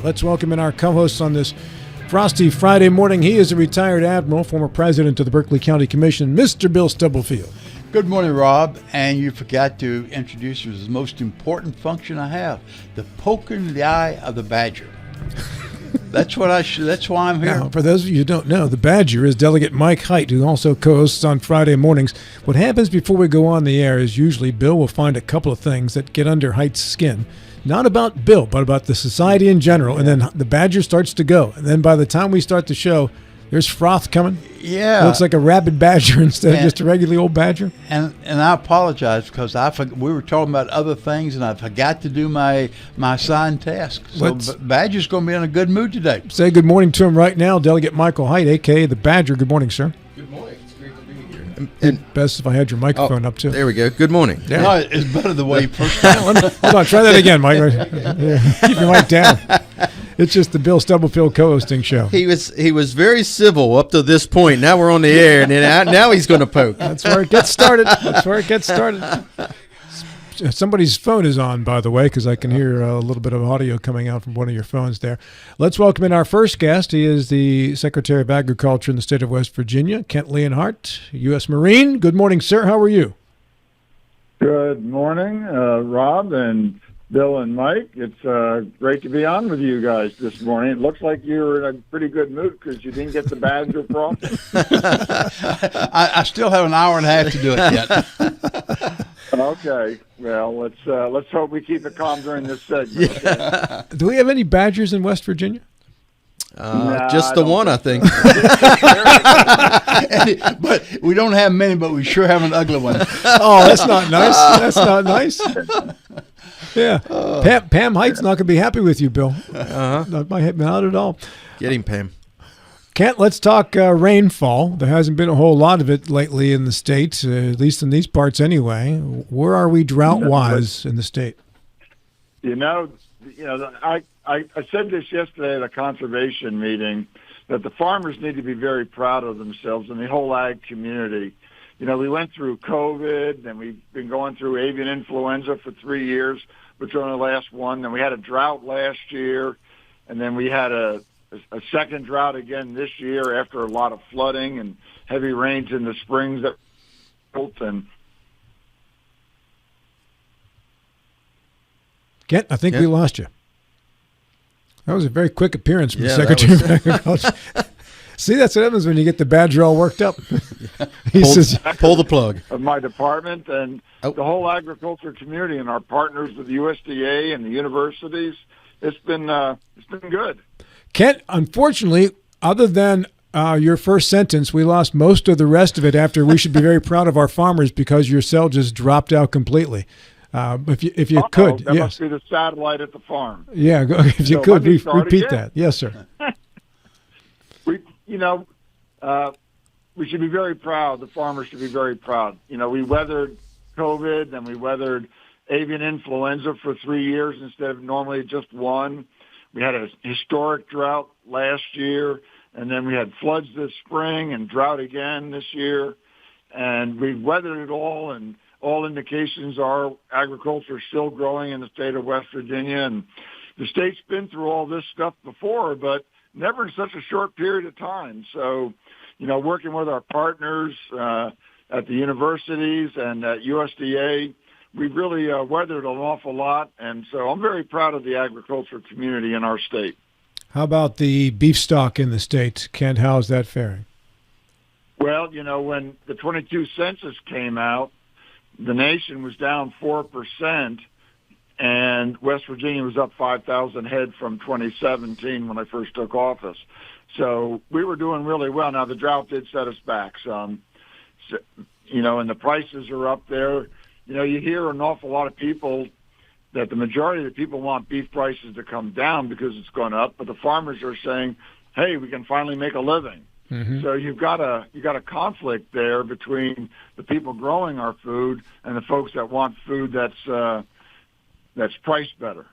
Let's welcome in our co-hosts on this frosty Friday morning. He is a retired admiral, former president of the Berkeley County Commission, Mr. Bill Stubblefield. Good morning, Rob. And you forgot to introduce the most important function I have, the poke in the eye of the badger. That's what I should. That's why I'm here. Now, for those of you who don't know, the badger is Delegate Mike Height, who also co-hosts on Friday mornings. What happens before we go on the air is usually Bill will find a couple of things that get under Height's skin. Not about Bill, but about the society in general. And then the badger starts to go. And then by the time we start the show, there's froth coming. Yeah. It looks like a rabid badger instead of just a regular old badger. And I apologize because we were talking about other things and I forgot to do my assigned task. So Badger's going to be in a good mood today. Say good morning to him right now, Delegate Michael Height, a.k.a. the Badger. Good morning, sir. Good morning. It's great to be here. And best if I had your microphone up, too. There we go. Good morning. Yeah. No, it's better the way you first started. Hold on. Try that again, Mike. Keep your mic down. It's just the Bill Stubblefield co-hosting show. He was very civil up to this point. Now we're on the air, and now he's going to poke. That's where it gets started. Somebody's phone is on, by the way, because I can hear a little bit of audio coming out from one of your phones there. Let's welcome in our first guest. He is the Secretary of Agriculture in the state of West Virginia, Kent Leonhardt, U.S. Marine. Good morning, sir. How are you? Good morning, Rob and Bill and Mike. It's great to be on with you guys this morning. It looks like you're in a pretty good mood because you didn't get the badger problem. I still have an hour and a half to do it yet. Okay. Well, let's hope we keep it calm during this segment. Yeah. Okay? Do we have any badgers in West Virginia? Just the one, I think. But we don't have many, but we sure have an ugly one. Oh, that's not nice. That's not nice. Yeah. Pam Height's not going to be happy with you, Bill. Not at all. Get him, Pam. Kent, let's talk rainfall. There hasn't been a whole lot of it lately in the state, at least in these parts anyway. Where are we drought-wise in the state? I said this yesterday at a conservation meeting that the farmers need to be very proud of themselves and the whole ag community. We went through COVID, and we've been going through avian influenza for 3 years, which only the last one. Then we had a drought last year, and then we had a second drought again this year after a lot of flooding and heavy rains in the springs that built. And Kent, I think we lost you. That was a very quick appearance from the Secretary of Agriculture. See, that's what happens when you get the badger all worked up. He says, pull the plug. Of my department and the whole agriculture community and our partners with the USDA and the universities. It's been good. Kent, unfortunately, other than your first sentence, we lost most of the rest of it after we should be very proud of our farmers because your cell just dropped out completely. If you could, that yes. must be the satellite at the farm. Yeah, if you could, repeat again. that. Yes, sir. We should be very proud. The farmers should be very proud. We weathered COVID and we weathered avian influenza for 3 years instead of normally just one. We had a historic drought last year, and then we had floods this spring and drought again this year. And we've weathered it all, and all indications are agriculture is still growing in the state of West Virginia. And the state's been through all this stuff before, but never in such a short period of time. So, working with our partners at the universities and at USDA, we've really weathered an awful lot. And so I'm very proud of the agriculture community in our state. How about the beef stock in the state? Kent, how's that faring? Well, when the 22 census came out, the nation was down 4%, and West Virginia was up 5,000 head from 2017 when I first took office. So we were doing really well. Now, the drought did set us back some, and the prices are up there. You hear an awful lot of people that the majority of the people want beef prices to come down because it's gone up, but the farmers are saying, hey, we can finally make a living. Mm-hmm. So you've got a conflict there between the people growing our food and the folks that want food that's priced better.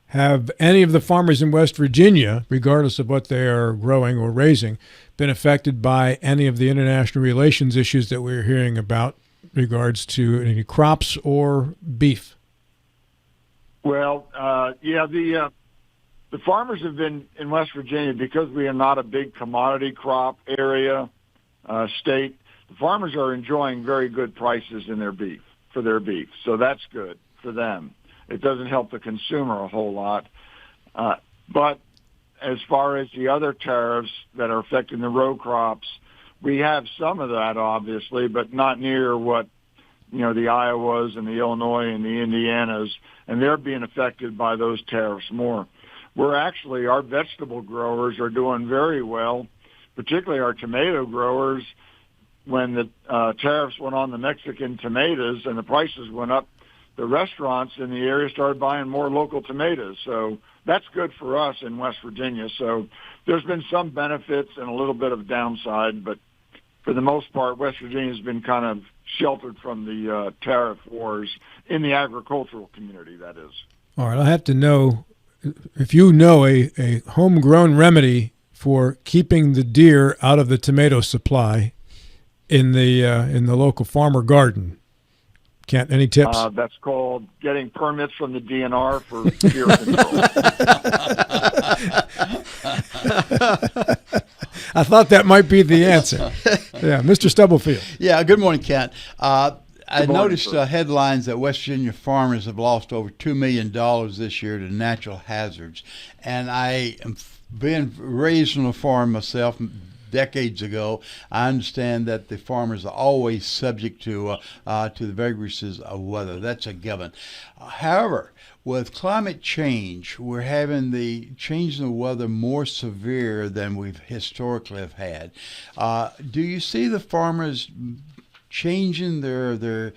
Have any of the farmers in West Virginia, regardless of what they are growing or raising, been affected by any of the international relations issues that we're hearing about regards to any crops or beef? Well, the the farmers have been in West Virginia, because we are not a big commodity crop area state. The farmers are enjoying very good prices in their beef. So that's good for them. It doesn't help the consumer a whole lot. But as far as the other tariffs that are affecting the row crops, we have some of that, obviously, but not near what, the Iowas and the Illinois and the Indianas, and they're being affected by those tariffs more. Our vegetable growers are doing very well, particularly our tomato growers. When the tariffs went on the Mexican tomatoes and the prices went up, the restaurants in the area started buying more local tomatoes. So that's good for us in West Virginia. So there's been some benefits and a little bit of downside, but for the most part, West Virginia has been kind of sheltered from the tariff wars in the agricultural community, that is. All right, I have to know if you know a homegrown remedy for keeping the deer out of the tomato supply in the local farmer garden. Kent, any tips? That's called getting permits from the DNR for deer control. I thought that might be the answer. Yeah, Mr. Stubblefield. Yeah, good morning, Kent. I noticed sir. headlines that West Virginia farmers have lost over $2 million this year to natural hazards. And I am being raised on a farm myself decades ago. I understand that the farmers are always subject to the vagaries of weather. That's a given. However, with climate change, we're having the change in the weather more severe than we've historically have had. Do you see the farmers changing their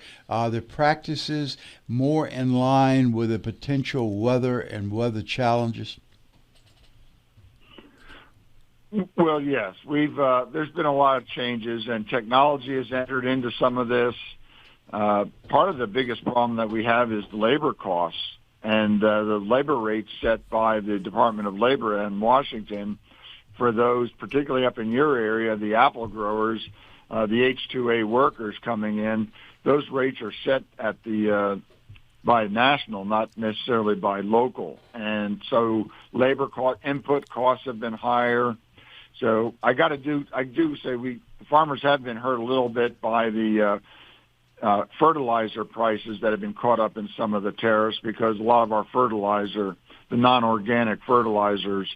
practices more in line with the potential weather and weather challenges? Well, yes, there's been a lot of changes, and technology has entered into some of this. Part of the biggest problem that we have is the labor costs, and the labor rates set by the Department of Labor in Washington for those, particularly up in your area, the apple growers, the H-2A workers coming in. Those rates are set at by national, not necessarily by local, and so labor cost, input costs have been higher. So I do say the farmers have been hurt a little bit by the fertilizer prices that have been caught up in some of the tariffs, because a lot of our fertilizer, the non-organic fertilizers,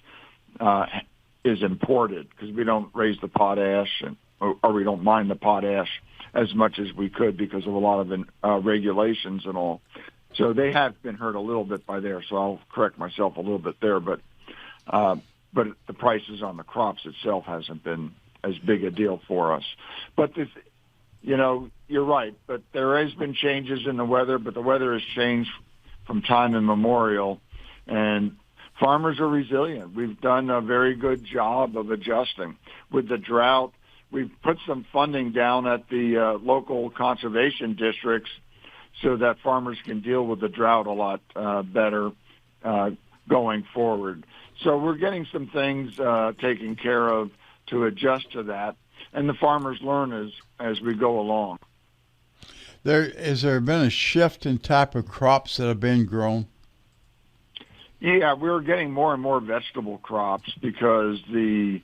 is imported because we don't raise the potash or we don't mine the potash as much as we could because of a lot of regulations and all. So they have been hurt a little bit by there. So I'll correct myself a little bit there, but the prices on the crops itself hasn't been as big a deal for us. But you're right. But there has been changes in the weather, but the weather has changed from time immemorial, and farmers are resilient. We've done a very good job of adjusting. With the drought, we've put some funding down at the local conservation districts so that farmers can deal with the drought a lot better going forward. So we're getting some things taken care of to adjust to that, and the farmers learn as we go along. Has there been a shift in type of crops that have been grown? Yeah, we're getting more and more vegetable crops because we've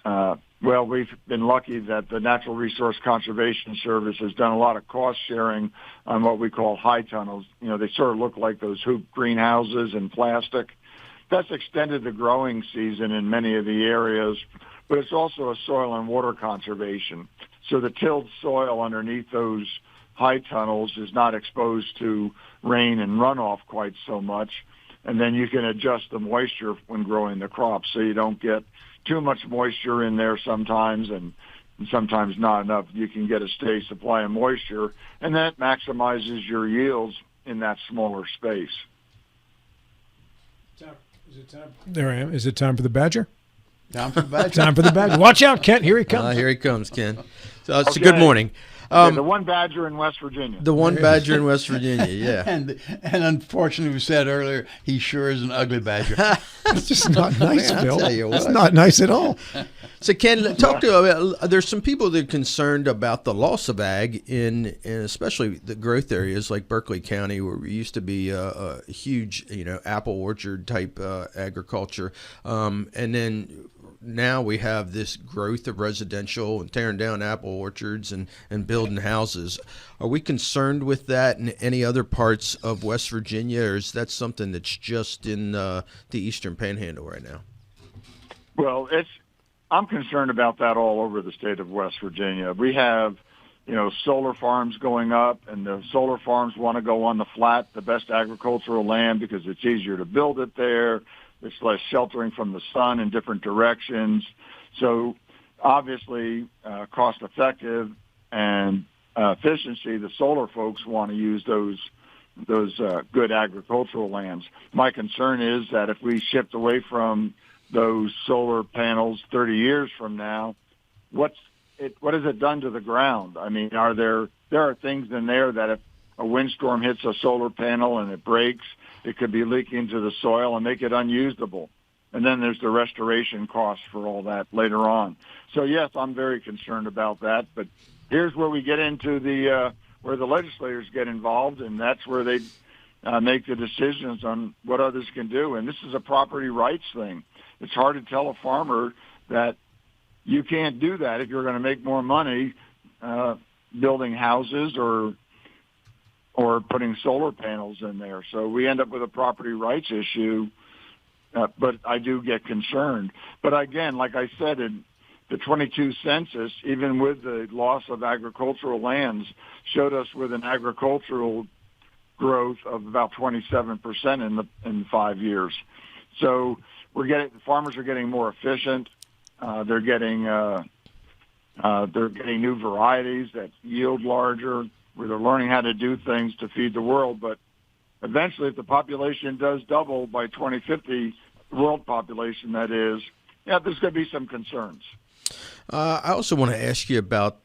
been lucky that the Natural Resource Conservation Service has done a lot of cost sharing on what we call high tunnels. They sort of look like those hoop greenhouses in plastic. That's extended the growing season in many of the areas, but it's also a soil and water conservation. So the tilled soil underneath those high tunnels is not exposed to rain and runoff quite so much, and then you can adjust the moisture when growing the crops so you don't get too much moisture in there sometimes and sometimes not enough. You can get a steady supply of moisture, and that maximizes your yields in that smaller space. There I am. Is it time for the Badger? Time for the Badger. Time for the Badger. Watch out, Kent. Here he comes. Here he comes, Ken. So it's a good morning. The one Badger in West Virginia. The one Badger in West Virginia, yeah. And unfortunately, we said earlier, he sure is an ugly badger. It's just not nice, Man, Bill. I'll tell you what. It's not nice at all. So Ken, talk to. There's some people that are concerned about the loss of ag in especially the growth areas like Berkeley County, where we used to be a huge, apple orchard type agriculture, and then now we have this growth of residential and tearing down apple orchards and building houses. Are we concerned with that in any other parts of West Virginia, or is that something that's just in the Eastern Panhandle right now? Well, I'm concerned about that all over the state of West Virginia. We have, solar farms going up, and the solar farms want to go on the flat, the best agricultural land, because it's easier to build it there. It's less sheltering from the sun in different directions. So obviously, cost effective and efficiency, the solar folks want to use those good agricultural lands. My concern is that if we shift away from those solar panels 30 years from now, what has it done to the ground? I mean, there are things in there that if a windstorm hits a solar panel and it breaks, it could be leaking into the soil and make it unusable. And then there's the restoration costs for all that later on. So yes, I'm very concerned about that. But here's where we get into where the legislators get involved, and that's where they make the decisions on what others can do. And this is a property rights thing. It's hard to tell a farmer that you can't do that if you're going to make more money building houses or putting solar panels in there. So we end up with a property rights issue, but I do get concerned. But again, like I said, in the 22 census, even with the loss of agricultural lands, showed us with an agricultural growth of about 27% in 5 years. So farmers are getting more efficient. They're getting new varieties that yield larger, where they're learning how to do things to feed the world. But eventually, if the population does double by 2050, the world population, that is, there's going to be some concerns. I also want to ask you about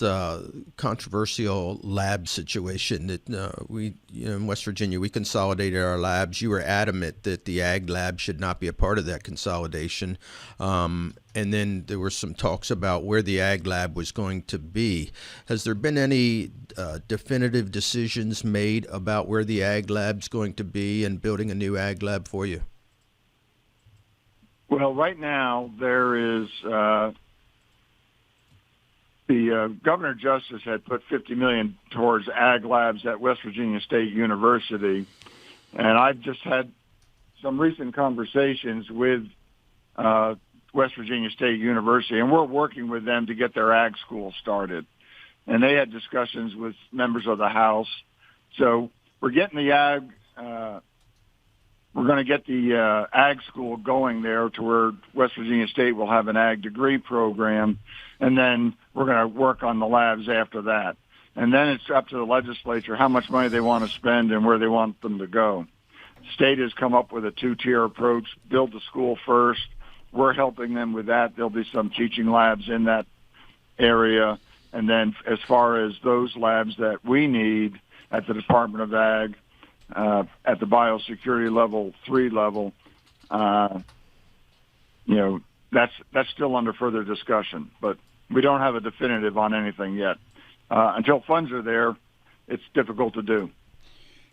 controversial lab situation that we, in West Virginia, we consolidated our labs. You were adamant that the ag lab should not be a part of that consolidation. And then there were some talks about where the ag lab was going to be. Has there been any definitive decisions made about where the ag lab's going to be and building a new ag lab for you? Well, right now there is the Governor Justice had put $50 million towards ag labs at West Virginia State University, and I've just had some recent conversations with West Virginia State University, and we're working with them to get their ag school started. And they had discussions with members of the House. So we're getting the ag. We're going to get the ag school going there to where West Virginia State will have an ag degree program, and then we're going to work on the labs after that. And then it's up to the legislature how much money they want to spend and where they want them to go. State has come up with a two-tier approach: build the school first. We're helping them with that. There'll be some teaching labs in that area. And then as far as those labs that we need at the Department of Ag, at the biosecurity level 3 level, that's still under further discussion. But we don't have a definitive on anything yet. Until funds are there, it's difficult to do.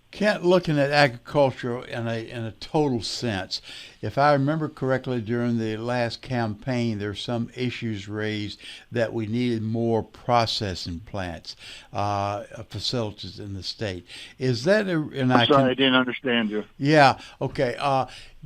Kent, looking at agriculture in a total sense, if I remember correctly, during the last campaign, there were some issues raised that we needed more processing plants, facilities in the state. Is that I didn't understand you. Yeah. Okay.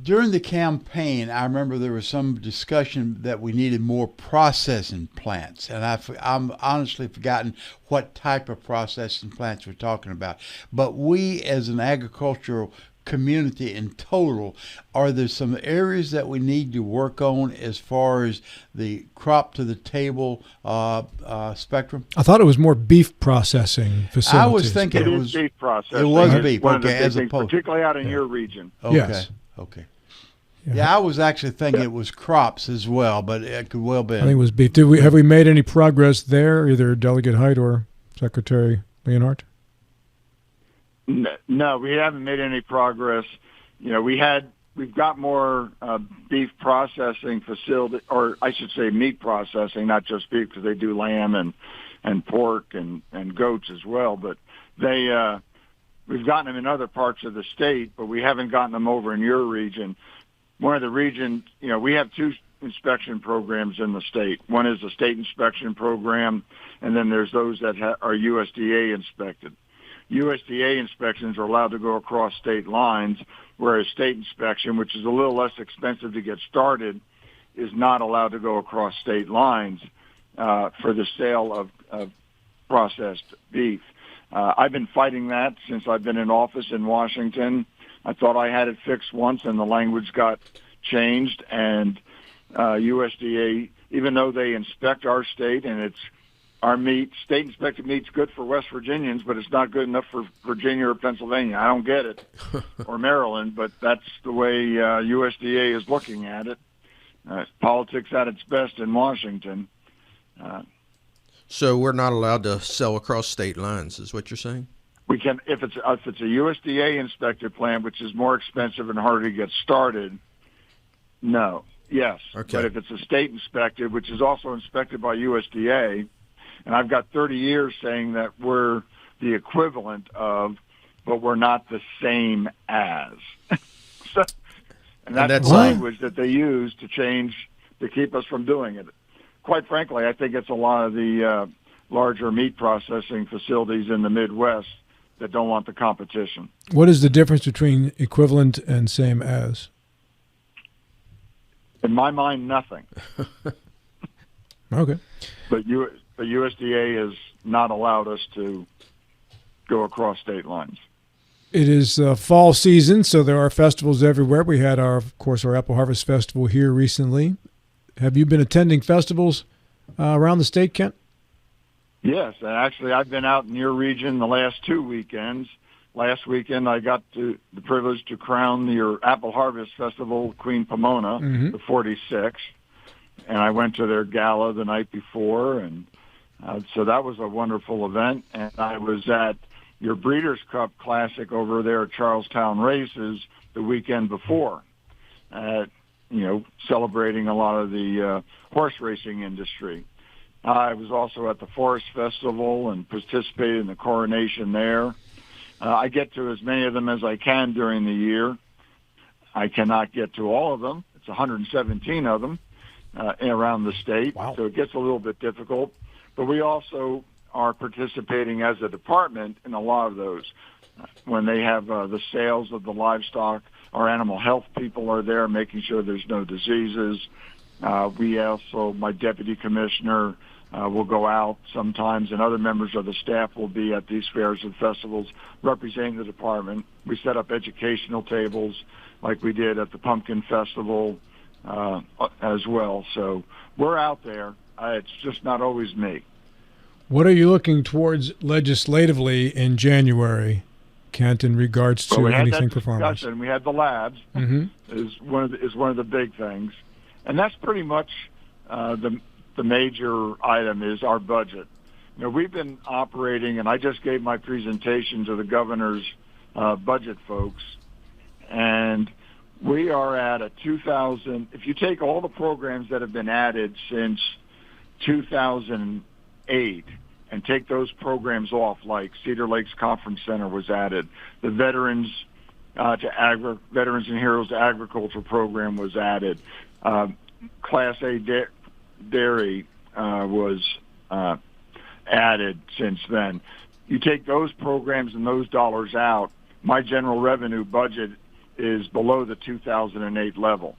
During the campaign, I remember there was some discussion that we needed more processing plants, and I'm honestly forgotten what type of processing plants we're talking about. But we, as an agricultural community in total, are there some areas that we need to work on as far as the crop to the table spectrum? I thought it was more beef processing facilities. I was thinking it was beef processing. It was beef, one of the okay, big as things, opposed, particularly out in your region. Okay. Yes. Okay. Yeah, I was actually thinking it was crops as well, but it could well be. I think it was beef. Have we made any progress there, either Delegate Height or Secretary Leonhardt? No, we haven't made any progress. We had we've got more beef processing facility, or I should say meat processing, not just beef, because they do lamb and pork and goats as well. But we've gotten them in other parts of the state, but we haven't gotten them over in your region. One of the regions, we have two inspection programs in the state. One is a state inspection program, and then there's those that are USDA inspected. USDA inspections are allowed to go across state lines, whereas state inspection, which is a little less expensive to get started, is not allowed to go across state lines for the sale of processed beef. I've been fighting that since I've been in office in Washington. I thought I had it fixed once, and the language got changed, and USDA, even though they inspect our state and it's our meat, state inspected meat's good for West Virginians, but it's not good enough for Virginia or Pennsylvania. I don't get it, or Maryland, but that's the way USDA is looking at it. Politics at its best in Washington. So we're not allowed to sell across state lines, is what you're saying? We can, if it's a USDA inspected plant, which is more expensive and harder to get started. No, yes, okay. But if it's a state inspected, which is also inspected by USDA. And I've got 30 years saying that we're the equivalent of, but we're not the same as. and that's the language that they use to keep us from doing it. Quite frankly, I think it's a lot of the larger meat processing facilities in the Midwest that don't want the competition. What is the difference between equivalent and same as? In my mind, nothing. Okay. But USDA has not allowed us to go across state lines. It is fall season, so there are festivals everywhere. We had, of course, our Apple Harvest Festival here recently. Have you been attending festivals around the state, Kent? Yes, actually, I've been out in your region the last 2 weekends. Last weekend, I got the privilege to crown your Apple Harvest Festival Queen Pomona, the 46th. And I went to their gala the night before, and so that was a wonderful event. And I was at your Breeders' Cup Classic over there at Charlestown Races the weekend before, celebrating a lot of the horse racing industry. I was also at the Forest Festival and participated in the coronation there. I get to as many of them as I can during the year. I cannot get to all of them. It's 117 of them. Around the state, wow. So it gets a little bit difficult. But we also are participating as a department in a lot of those. When they have the sales of the livestock, our animal health people are there making sure there's no diseases. We also, my deputy commissioner will go out sometimes, and other members of the staff will be at these fairs and festivals representing the department. We set up educational tables like we did at the Pumpkin Festival, as well. So we're out there. It's just not always me. What are you looking towards legislatively in January, Kent, in regards to anything for farmers? We had the labs is one of the big things, and that's pretty much the major item is our budget. We've been operating, and I just gave my presentation to the governor's budget folks, and we are at a 2,000. If you take all the programs that have been added since 2008 and take those programs off, like Cedar Lakes Conference Center was added, the Veterans and Heroes Agriculture Program was added, Class A dairy was added since then. You take those programs and those dollars out, my general revenue budget is below the 2008 level.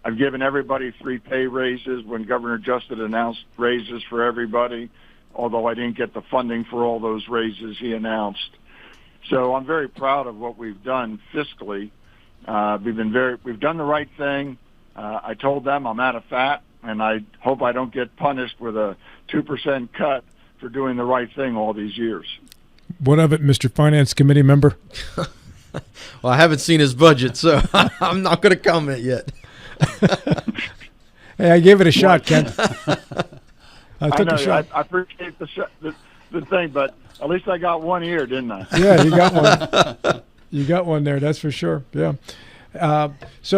I've given everybody 3 pay raises when Governor Justin announced raises for everybody, although I didn't get the funding for all those raises he announced. So I'm very proud of what we've done fiscally. We've done the right thing. I told them I'm out of fat, and I hope I don't get punished with a 2% cut for doing the right thing all these years. What of it, Mr. Finance Committee member? Well, I haven't seen his budget, so I'm not going to comment yet. Hey, I gave it a shot, Ken. I took know, a shot. I appreciate the thing, but at least I got one ear, didn't I? Yeah, you got one. You got one there, that's for sure. Yeah. Just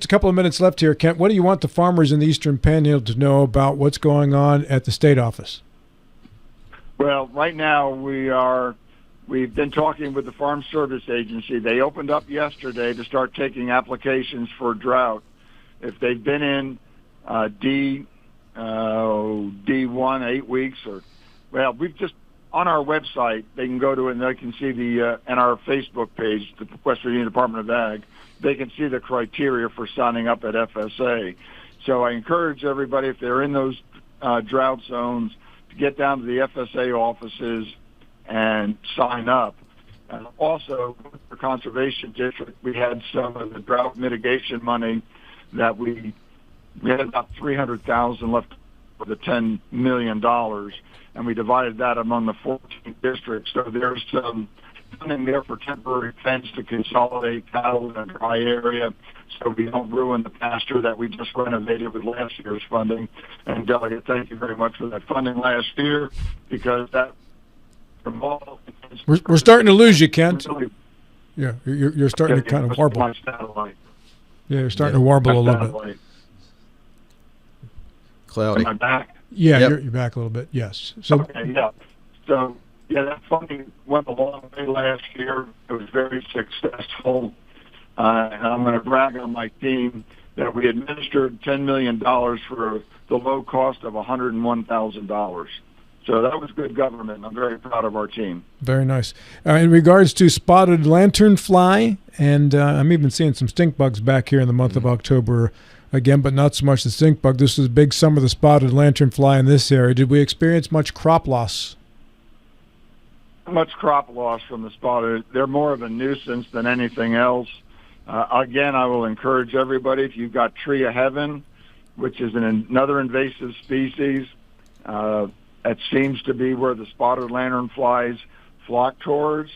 a couple of minutes left here, Kent. What do you want the farmers in the Eastern Panhandle to know about what's going on at the state office? Well, right now we've been talking with the Farm Service Agency. They opened up yesterday to start taking applications for drought. If they've been in D1 8 weeks we've just on our website, they can go to it and they can see and our Facebook page, the West Virginia Department of Ag, they can see the criteria for signing up at FSA. So I encourage everybody, if they're in those drought zones, to get down to the FSA offices and sign up. And also, for Conservation District, we had some of the drought mitigation money that we had about $300,000 left for the $10 million, and we divided that among the 14 districts. So there's some funding there for temporary fence to consolidate cattle in a dry area so we don't ruin the pasture that we just renovated with last year's funding. And Delegate, thank you very much for that funding last year, because that from all we're starting to lose you, Kent. Really, yeah, you're starting to kind of warble. My satellite. Yeah, you're starting to warble a little bit. Cloudy. Am I back? Yeah, Yep. you're back a little bit. Yes. So Okay, yeah. So, yeah, that funding went a long way last year. It was very successful. And I'm going to brag on my team that we administered $10 million for the low cost of $101,000. So that was good government. I'm very proud of our team. very nice. In regards to spotted lanternfly, and I'm even seeing some stink bugs back here in the month of October again, but not so much the stink bug. This was a big summer of the spotted lanternfly in this area. Did we experience much crop loss? Much crop loss from the spotted. They're more of a nuisance than anything else. Again, I will encourage everybody, if you've got tree of heaven, which is another invasive species, that seems to be where the spotted lanternflies flock towards,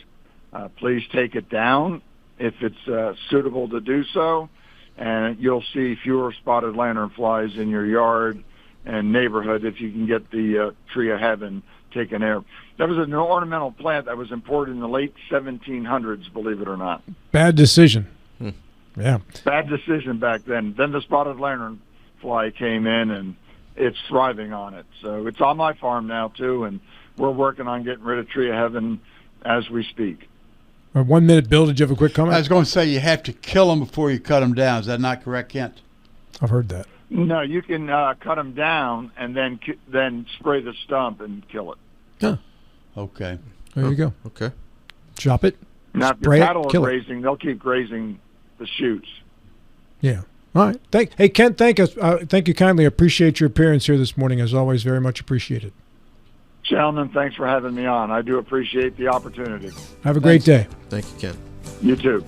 please take it down if it's suitable to do so, and you'll see fewer spotted lanternflies in your yard and neighborhood if you can get the tree of heaven taken there. That was an ornamental plant that was imported in the late 1700s, believe it or not. Bad decision. Yeah. Bad decision back then. Then the spotted lanternfly came in, and it's thriving on it. So it's on my farm now, too, and we're working on getting rid of tree of heaven as we speak. 1 minute, Bill. Did you have a quick comment? I was going to say you have to kill them before you cut them down. Is that not correct, Kent? I've heard that. No, you can cut them down and then spray the stump and kill it. Huh. Okay. There you go. Okay. Chop it. Now, if Spray your it, cattle kill are it. grazing, they'll keep grazing the shoots. Yeah. All right. Hey, Kent, thank you kindly. I appreciate your appearance here this morning, as always. Very much appreciated. Gentlemen, thanks for having me on. I do appreciate the opportunity. Have a great day. Thank you, Ken. You too.